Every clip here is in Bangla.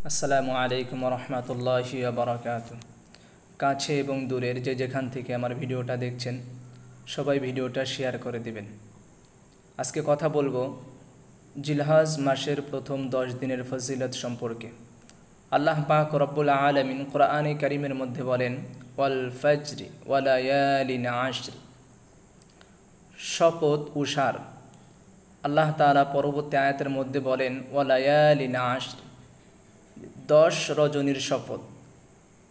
আসসালামু আলাইকুম রহমতুল্লাহি বারাকাতুহু। কাছে এবং দূরের যে যেখান থেকে আমার ভিডিওটা দেখছেন সবাই ভিডিওটা শেয়ার করে দিবেন। আজকে কথা বলবো জিলহজ মাসের প্রথম 10 দিনের ফজিলত সম্পর্কে। আল্লাহ পাক রব্বুল আলামিন কোরআনে কারীমের মধ্যে বলেন, ওয়াল ফজরি ওয়া লায়ালিন আশর, শপথ উষার। আল্লাহ তাআলা পরবর্তী আয়াতের মধ্যে বলেন, ওয়া লায়ালিন আশর, 10 রজনীর শপথ।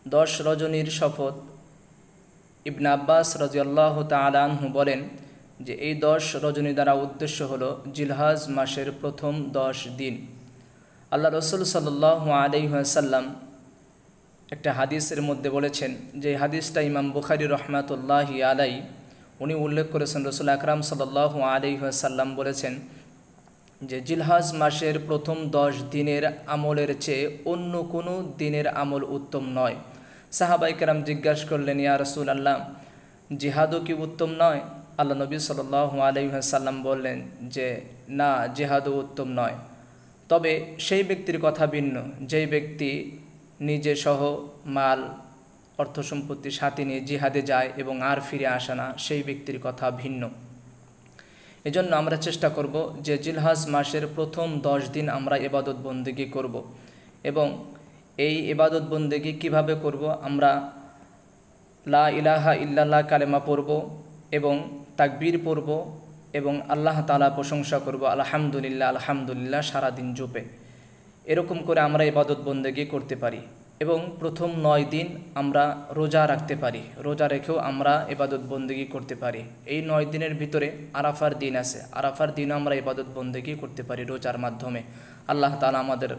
10 রজনীর শপথ। ইবনে আব্বাস রাদিয়াল্লাহু তাআলা আনহু বলেন যে এই 10 রজনী দ্বারা উদ্দেশ্য হলো জিলহজ মাসের প্রথম 10 দিন। আল্লাহ রসুল সাল্লাল্লাহু আলাইহি ওয়াসাল্লাম একটা হাদিসের মধ্যে বলেছেন, যে হাদিসটা ইমাম বুখারী রহমাতুল্লাহি আলাই উনি উল্লেখ করেছেন, রসুল আকরাম সাল্লাল্লাহু আলাইহি ওয়াসাল্লাম বলেছেন যে জিলহজ মাসের প্রথম 10 দিনের আমলের চেয়ে অন্য কোনো দিনের আমল উত্তম নয়। সাহাবায়ে কেরাম জিজ্ঞাসা করলেন, ইয়া রাসূলুল্লাহ, জিহাদও কি উত্তম নয়? আল্লাহ নবী সাল্লাল্লাহু আলাইহি ওয়াসাল্লাম বললেন যে না, জিহাদও উত্তম নয়, তবে সেই ব্যক্তির কথা ভিন্ন যেই ব্যক্তি নিজে সহ মাল অর্থ সম্পত্তি সাথে নিয়ে জিহাদে যায় এবং আর ফিরে আসে না, সেই ব্যক্তির কথা ভিন্ন। এজন্য আমরা চেষ্টা করব যে জিলহজ মাসের প্রথম 10 দিন আমরা ইবাদত বন্দেগী করব। এবং এই ইবাদত বন্দেগী কিভাবে করব? আমরা লা ইলাহা ইল্লাল্লাহ কালেমা পড়ব এবং তাকবীর পড়ব এবং আল্লাহ তাআলা প্রশংসা করব, আলহামদুলিল্লাহ আলহামদুলিল্লাহ সারাদিন জপে। এরকম করে আমরা ইবাদত বন্দেগী করতে পারি। এবং প্রথম 9 দিন আমরা রোজা রাখতে পারি, রোজা রেখেও আমরা ইবাদত বন্দেগী করতে পারি। এই 9 দিনের ভিতরে আরাফার দিন আছে, আরাফার দিনও আমরা ইবাদত বন্দেগী করতে পারি রোজার মাধ্যমে। আল্লাহ তাআলা আমাদের